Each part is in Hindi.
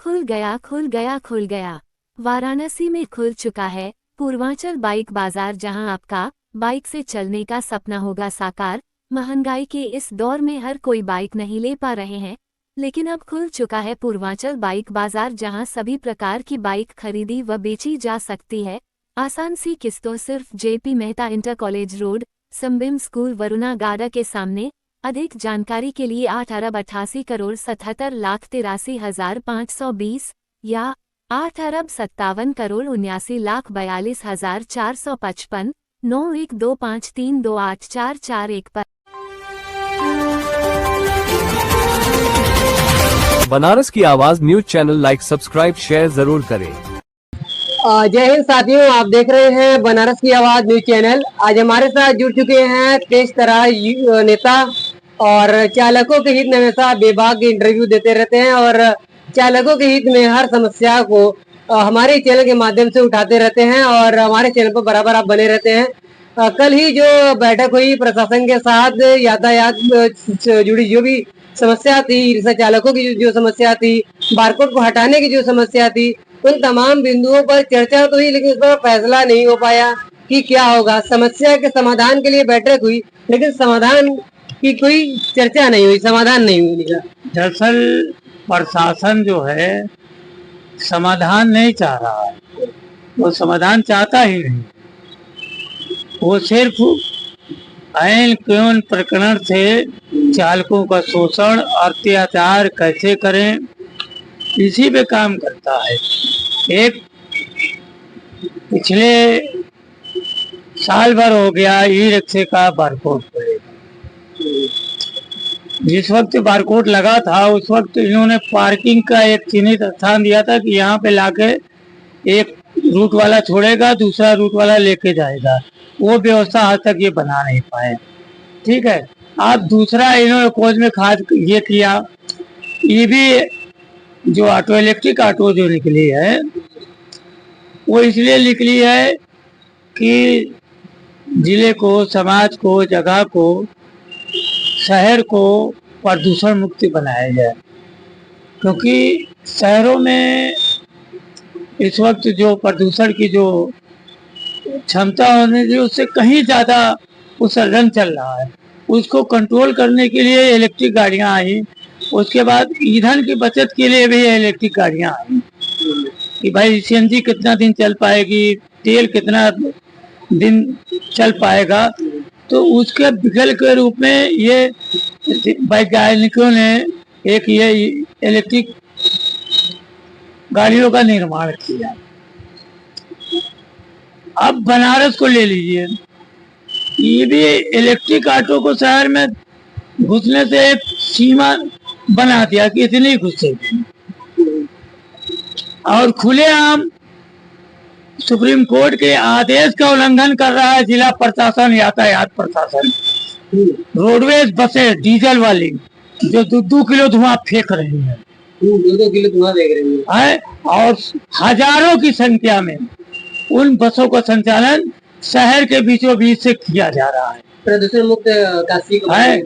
खुल गया खुल गया खुल गया। वाराणसी में खुल चुका है पूर्वांचल बाइक बाजार, जहां आपका बाइक से चलने का सपना होगा साकार। महंगाई के इस दौर में हर कोई बाइक नहीं ले पा रहे हैं, लेकिन अब खुल चुका है पूर्वांचल बाइक बाजार, जहां सभी प्रकार की बाइक खरीदी व बेची जा सकती है आसान सी किस्तों। सिर्फ JP Mehta inter college road, संबिम स्कूल, वरुणा गार्डन के सामने। अधिक जानकारी के लिए 8,58,77,83,520 या 8,57,79,42,455 9125328441 पर। बनारस की आवाज news channel like, subscribe, share जरूर करें। जय हिंद साथियों, आप देख रहे हैं बनारस की आवाज न्यूज चैनल। आज हमारे साथ जुड़ चुके हैं तेज तरह नेता और चालकों के हित में हमेशा बेबाक इंटरव्यू देते रहते हैं और चालकों के हित में हर समस्या को हमारे चैनल के माध्यम से उठाते रहते हैं और हमारे चैनल पर बराबर आप बने रहते हैं। कल ही जो बैठक हुई प्रशासन के साथ, यातायात जुड़ी जो भी समस्या थी, रिक्शा चालकों की जो समस्या थी, बारकोड को हटाने की जो समस्या थी, उन तमाम बिंदुओं पर चर्चा तो हुई, लेकिन उस पर फैसला नहीं हो पाया कि क्या होगा। समस्या के समाधान के लिए बैठक हुई, लेकिन समाधान की कोई चर्चा नहीं हुई, समाधान नहीं हुई। दरअसल प्रशासन जो है समाधान नहीं चाह रहा है, वो समाधान चाहता ही नहीं। वो सिर्फ ऐन कानून प्रकरण से चालकों का शोषण, अत्याचार कैसे करें, इसी पे काम करता है। एक पिछले साल भर हो गया ई रिक्शे का बारकोड पड़ेगा। जिस वक्त बारकोड लगा था उस वक्त इन्होंने पार्किंग का एक चिन्हित स्थान दिया था कि यहाँ पे लाके एक रूट वाला छोड़ेगा, दूसरा रूट वाला लेके जाएगा। वो व्यवस्था आज तक ये बना नहीं पाए। ठीक है, आप दूसरा इन्होंने खोज में खाद ये किया, ये भी जो ऑटो इलेक्ट्रिक ऑटो जो निकली है वो इसलिए निकली है कि जिले को, समाज को, जगह को, शहर को प्रदूषण मुक्त बनाया जाए। क्योंकि शहरों में इस वक्त जो प्रदूषण की जो क्षमता होने की उससे कहीं ज्यादा उत्सर्जन चल रहा है। उसको कंट्रोल करने के लिए इलेक्ट्रिक गाड़ियां आई, उसके बाद ईंधन की बचत के लिए भी इलेक्ट्रिक गाड़ियां आई कि भाई सीएनजी कितना दिन चल पाएगी, तेल कितना दिन चल पाएगा। तो उसके विकल्प के रूप में ये वैज्ञानिकों ने एक ये इलेक्ट्रिक गाड़ियों का निर्माण किया। अब बनारस को ले लीजिए, ये भी इलेक्ट्रिक ऑटो को शहर में घुसने से एक सीमा बना दिया कि इतनी घुसेगी, और खुलेआम सुप्रीम कोर्ट के आदेश का उल्लंघन कर रहा है जिला प्रशासन, यातायात प्रशासन। रोडवेज बसें डीजल वाली जो 2 किलो धुआं फेंक रही है, 2 किलो धुआं देख रही है, और हजारों की संख्या में उन बसों का संचालन शहर के बीचों बीच से किया जा रहा है। प्रदूषण मुक्त काशी को है,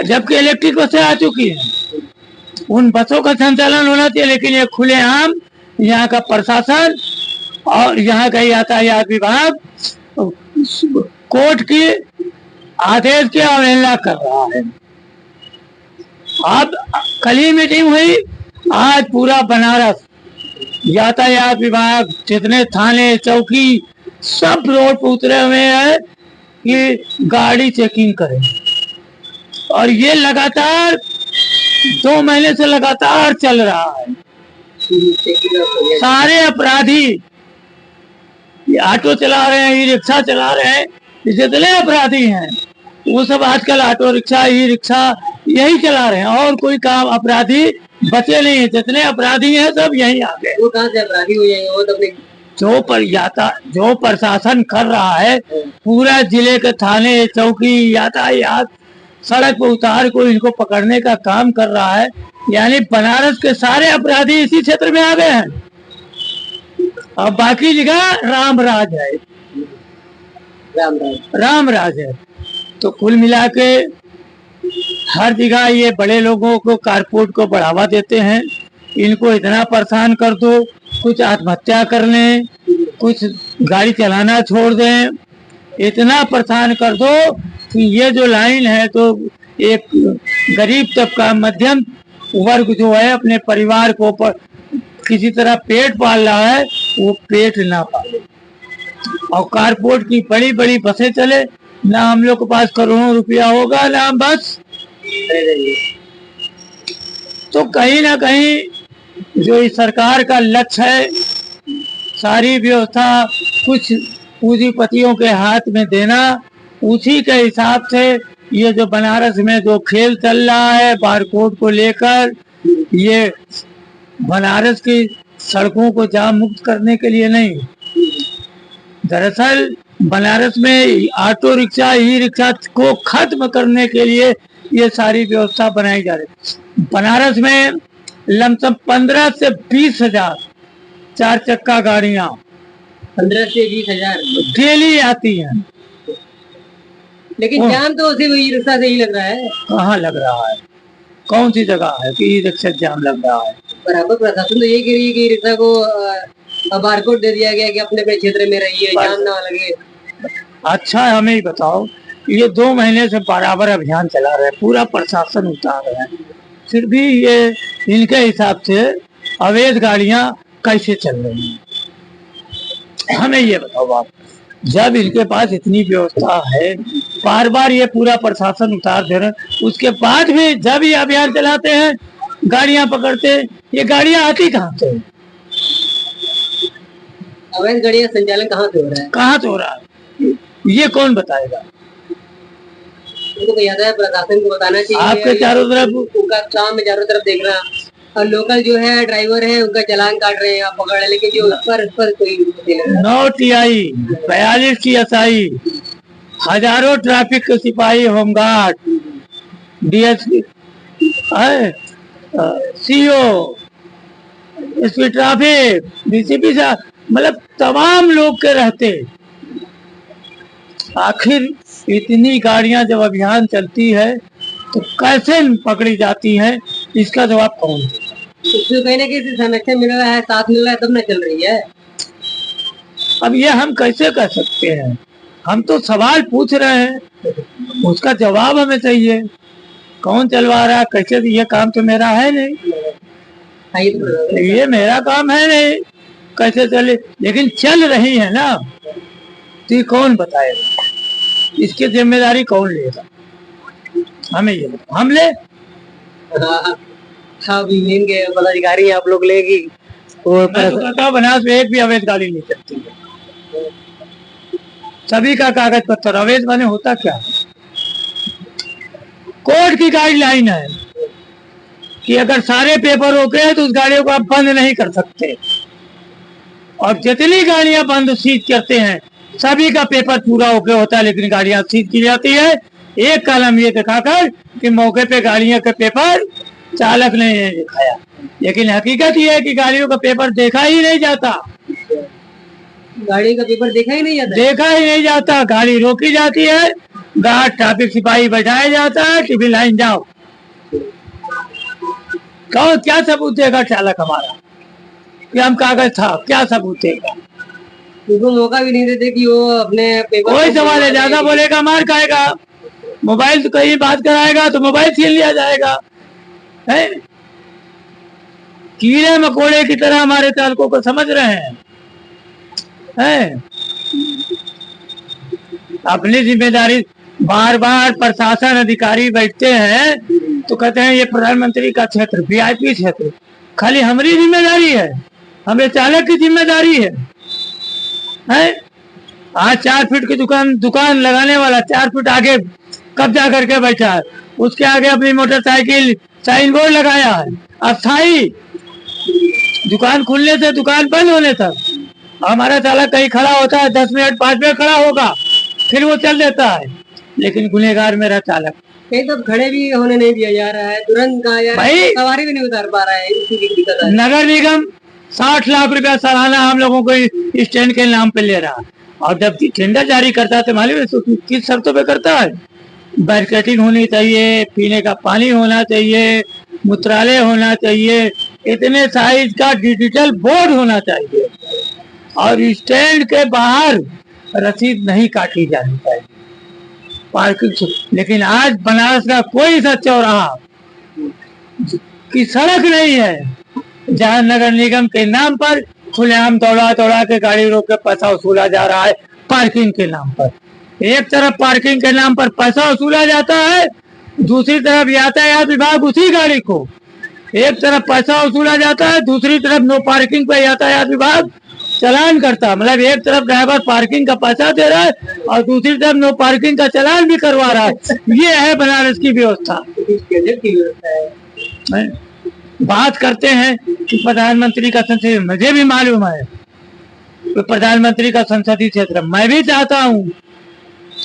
जबकि इलेक्ट्रिक बसें आ चुकी हैं। उन बसों का संचालन होना चाहिए, लेकिन ये खुलेआम यहाँ का प्रशासन और यहाँ का यातायात विभाग कोर्ट के आदेश की अवहेलना कर रहा है। अब कल ही मीटिंग हुई, आज पूरा बनारस यातायात विभाग, जितने थाने चौकी सब रोड पर उतरे हुए हैं कि गाड़ी चेकिंग करें। और ये लगातार 2 महीने से लगातार चल रहा है। सारे अपराधी ऑटो चला रहे हैं, ई रिक्शा चला रहे हैं, जितने अपराधी हैं वो सब आजकल ऑटो रिक्शा, ई रिक्शा यही चला रहे हैं, और कोई काम अपराधी बचे नहीं है। जितने अपराधी हैं सब यही आ गए। वो कहाँ से अपराधी हो जाएंगे? वो तो अपने जो प्रशासन कर रहा है, पूरा जिले के थाने चौकी यातायात सड़क पर उतार को इनको पकड़ने का काम कर रहा है। यानी बनारस के सारे अपराधी इसी क्षेत्र में आ गए हैं, और बाकी जगह राम राज है, राम राज है। तो कुल मिला के हर जगह ये बड़े लोगों को, कारपोरेट को बढ़ावा देते हैं, इनको इतना परेशान कर दो, कुछ आत्महत्या कर लें, कुछ गाड़ी चलाना छोड़ दें, इतना परेशान कर दो कि ये जो लाइन है तो एक गरीब तबका मध्यम वर्ग जो है अपने परिवार को किसी तरह पेट पाल रहा है, वो पेट ना पाले। और कारपोर्ट की बड़ी बड़ी बसें चले, ना हम लोग के पास करोड़ों रुपया होगा ना हम बस खरीदेंगे। तो कहीं ना कहीं जो इस सरकार का लक्ष्य है, सारी व्यवस्था कुछ पूंजीपतियों के हाथ में देना, उसी के हिसाब से ये जो बनारस में जो खेल चल रहा है बारकोड को लेकर, ये बनारस की सड़कों को जाम मुक्त करने के लिए नहीं, दरअसल बनारस में ऑटो रिक्शा ई रिक्शा को खत्म करने के लिए ये सारी व्यवस्था बनाई जा रही है। बनारस में लमसम 15 से 20 हजार 4 चक्का गाड़ियां 15 से 20 हजार डेली आती हैं। लेकिन जाम तो उसी ई रिक्शा से ही लग रहा है। कहाँ लग रहा है? कौन सी जगह है कि ई रिक्शा जाम लग रहा है? बराबर प्रशासन तो यही कह रही है कि रिक्शा को बारकोड दे दिया गया कि अपने अपने क्षेत्र में रहिए, जाम ना लगे। अच्छा हमें ही बताओ, ये 2 महीने से बराबर अभियान चला रहे, पूरा प्रशासन उतार रहे हैं, फिर भी ये इनके हिसाब से अवैध गाड़ियां कैसे चल रही हैं? हमें ये बताओ आप, जब इनके पास इतनी व्यवस्था है, बार बार ये पूरा प्रशासन उतार दे रहे हैं, उसके बाद भी जब ये अभियान चलाते हैं, गाड़ियां पकड़ते हैं, ये गाड़ियां आती कहाँ से? अवैध गाड़ियां संचालन कहाँ से हो रहा है? कहाँ से हो रहा है? ये कौन बताएगा? उनको यातायात प्रशासन को बताना चाहिए। आपके चारों तरफ उनका काम है चारों तरफ देखना, और लोकल जो है ड्राइवर है उनका चालान काट रहे हैं, आप पकड़ रहे हैं, लेकिन जो उस पर कोई 9 TI 42 TSI, हजारों ट्रैफिक के सिपाही, home guard, DSP, CO, SP traffic, DCP साहब, मतलब तमाम लोग के रहते। आखिर इतनी गाड़ियां जब अभियान चलती है तो कैसे पकड़ी जाती हैं, इसका जवाब कौन देगा? उसमें कहीं ना कहीं संरक्षण मिल रहा है, साथ मिल रहा है, तब ना चल रही है। अब ये हम कैसे कह सकते हैं? हम तो सवाल पूछ रहे हैं, उसका जवाब हमें चाहिए। कौन चलवा रहा, कैसे? ये काम तो मेरा है नहीं, ये मेरा काम है नहीं, कैसे चले? लेकिन चल रही है ना, तो ये कौन बताएगा? इसकी जिम्मेदारी कौन लेगा? हमें ये हम ले। यूनियन के पदाधिकारी आप लोग लेगी, बनारस में एक भी अवैध गाड़ी नहीं चलती है, सभी का कागज पत्थर। अवैध माने होता क्या? कोर्ट की गाइडलाइन है कि अगर सारे पेपर हो गए तो उस गाड़ियों को आप बंद नहीं कर सकते, और जितनी गाड़ियां बंद सीज करते हैं सभी का पेपर पूरा होके होता है, लेकिन गाड़ियां सीज की जाती है एक कलम ये दिखाकर कि मौके पे गाड़ियों के पेपर चालक ने दिखाया, लेकिन हकीकत ये है कि गाड़ियों का पेपर देखा ही नहीं जाता। गाड़ी का पेपर देखा ही नहीं जाता, देखा ही नहीं जाता। गाड़ी रोकी जाती है, गार्ड ट्रैफिक सिपाही बैठाया जाता है, टिफिन लाइन जाओ। कौन क्या सबूत देगा चालक हमारा कि हम कागज था? क्या सबूत देगा? उनको मौका भी नहीं देते कि वो अपने पेपर। कोई सवाल है, ज्यादा बोलेगा मार खाएगा, मोबाइल तो कहीं बात कराएगा तो मोबाइल छीन लिया जाएगा। है कीड़े मकोड़े की तरह हमारे चालकों को समझ रहे हैं। अपनी जिम्मेदारी बार बार प्रशासन अधिकारी बैठते हैं तो कहते हैं ये प्रधानमंत्री का क्षेत्र, VIP क्षेत्र, खाली हमारी जिम्मेदारी है, हमें चालक की जिम्मेदारी है। आज 4 फीट की दुकान लगाने वाला 4 फीट आगे कब्जा करके बैठा है, उसके आगे अपनी मोटरसाइकिल साइन बोर्ड लगाया है, अस्थाई दुकान खुलने से दुकान बंद होने तक। हमारा चालक कहीं खड़ा होता है, 10 मिनट 5 मिनट खड़ा होगा, फिर वो चल देता है, लेकिन गुनहगार मेरा चालक कहीं तो खड़े भी होने नहीं दिया जा रहा है, तुरंत भाई सवारी भी नहीं उतार पा रहा है, इसकी दिक्कत है। नगर निगम 60 लाख रुपया सालाना हम लोगों को स्टैंड के नाम पे ले रहा है, और जब टेंडर जारी करता है तो मालूम है तो किस शर्तों पे करता है? बैरिकेडिंग होनी चाहिए, पीने का पानी होना चाहिए, मूत्रालय होना चाहिए, इतने साइज का डिजिटल बोर्ड होना चाहिए और स्टैंड के बाहर रसीद नहीं काटी जानी चाहिए पार्किंग। लेकिन आज बनारस का कोई सा चौराहा की सड़क नहीं है जहां नगर निगम के नाम पर खुलेआम दौड़ा दौड़ा के गाड़ी रोक के पैसा वसूला जा रहा है पार्किंग के नाम पर। एक तरफ पार्किंग के नाम पर पैसा वसूला जाता है, दूसरी तरफ यातायात विभाग उसी गाड़ी को, एक तरफ पैसा वसूला जाता है, दूसरी तरफ नो पार्किंग पे यातायात विभाग चलान करता। मतलब एक तरफ ड्राइवर पार्किंग का पैसा दे रहा है और दूसरी तरफ नो पार्किंग का चलान भी करवा रहा है। ये है बनारस की व्यवस्था। बात करते हैं कि प्रधानमंत्री का संसदीय, मुझे भी मालूम है कि प्रधानमंत्री का संसदीय क्षेत्र मैं भी चाहता हूँ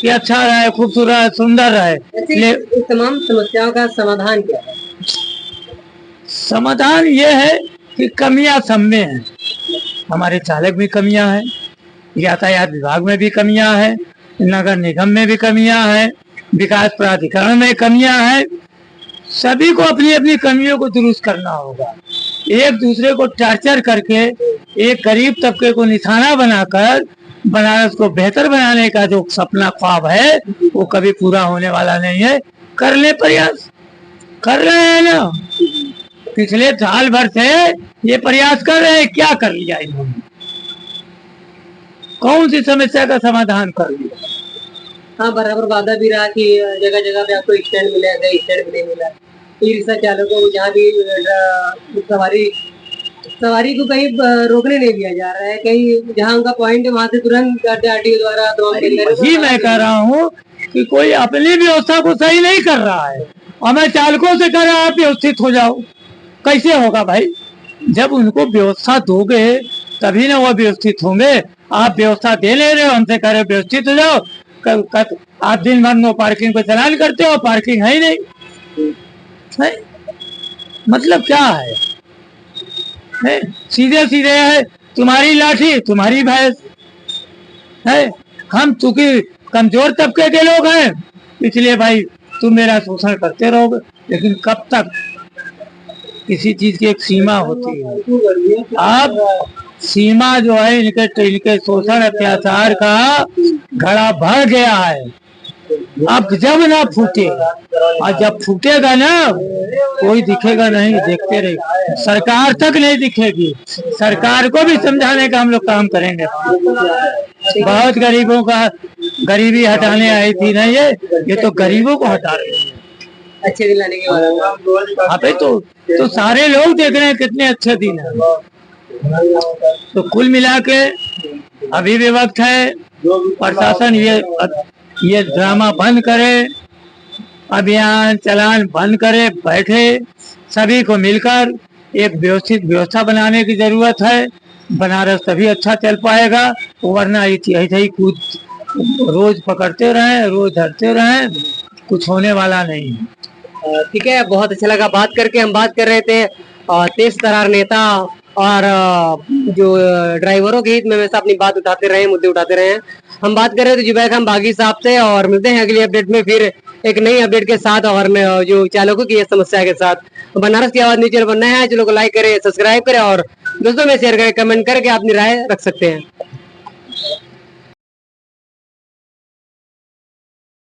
कि अच्छा रहे, खूबसूरत, सुंदर रहे। इस तमाम समस्याओं का समाधान क्या है? समाधान ये है कि कमियां सब में है। हमारे चालक में कमियां हैं, यातायात विभाग में भी कमियां हैं, नगर निगम में भी कमियां हैं, विकास प्राधिकरण में कमियां हैं। सभी को अपनी अपनी कमियों को दुरुस्त करना होगा। एक दूसरे को टॉर्चर करके एक गरीब तबके को निशाना बनाकर बनारस को बेहतर बनाने का जो सपना ख्वाब है वो कभी पूरा होने वाला नहीं है। कर ले प्रयास, कर रहे हैं ना, पिछले साल भर से ये प्रयास कर रहे हैं। क्या कर लिया इन्होंने? कौन सी समस्या का समाधान कर लिया? हाँ, बराबर वादा भी रहा कि जगह जगह पे आपको स्टैंड मिलेगा, स्टैंड भी नहीं मिला। ई रिक्शा चालकों को जहाँ भी सवारी को कहीं रोकने नहीं दिया जा रहा है, कहीं जहाँ उनका पॉइंट है वहाँ से तुरंत आरटीओ द्वारा ही मैं कह रहा हूँ कि कोई अपनी व्यवस्था को सही नहीं कर रहा है और मैं चालकों से कह रहा आप व्यवस्थित हो जाओ। कैसे होगा भाई? जब उनको व्यवस्था दोगे तभी ना वो व्यवस्थित होंगे। आप व्यवस्था दे ले रहे हो, हमसे कह रहे हो व्यवस्थित हो जाओ, आप दिन भर नो पार्किंग पे चलान करते हो, पार्किंग है ही नहीं है। मतलब क्या है? सीधे सीधे है, तुम्हारी लाठी तुम्हारी भैंस है। हम चूंकि कमजोर तबके के लोग हैं इसलिए भाई तुम मेरा शोषण करते रहोगे। लेकिन कब तक? किसी चीज की एक सीमा होती है। अब सीमा जो है इनके शोषण अत्याचार का घड़ा भर गया है। अब जब ना फूटे, और जब फूटेगा ना कोई दिखेगा नहीं, देखते रहे। सरकार तक नहीं दिखेगी। सरकार को भी समझाने का हम लोग काम करेंगे। बहुत गरीबों का गरीबी हटाने आई थी ना, ये तो गरीबों को हटा रही है। अच्छे दिन लाने के बाद अबे तो सारे लोग देख रहे हैं कितने अच्छे दिन है। तो कुल मिला के अभी भी वक्त है प्रशासन ये ड्रामा बंद करे, अभियान चलान बंद करे, बैठे सभी को मिलकर एक व्यवस्थित व्यवस्था बनाने की जरूरत है। बनारस तभी अच्छा चल पाएगा, वरना ऐसे ही कूद रोज पकड़ते रहे, रोज धरते रहे, कुछ होने वाला नहीं है। ठीक है, बहुत अच्छा लगा बात करके। हम बात कर रहे थे तेज तर्रार नेता और जो ड्राइवरों के हित में हमेशा अपनी बात उठाते रहे, मुद्दे उठाते रहे। हम बात कर रहे थे जुबैर खान बागी साहब से, और मिलते हैं अगली अपडेट में फिर एक नई अपडेट के साथ और जो चालकों की समस्या के साथ। बनारस की आवाज न्यूज़ चैनल पर नया है, चैनल को लाइक करें, सब्सक्राइब करें और दोस्तों में शेयर करें, कमेंट करके अपनी राय रख सकते हैं।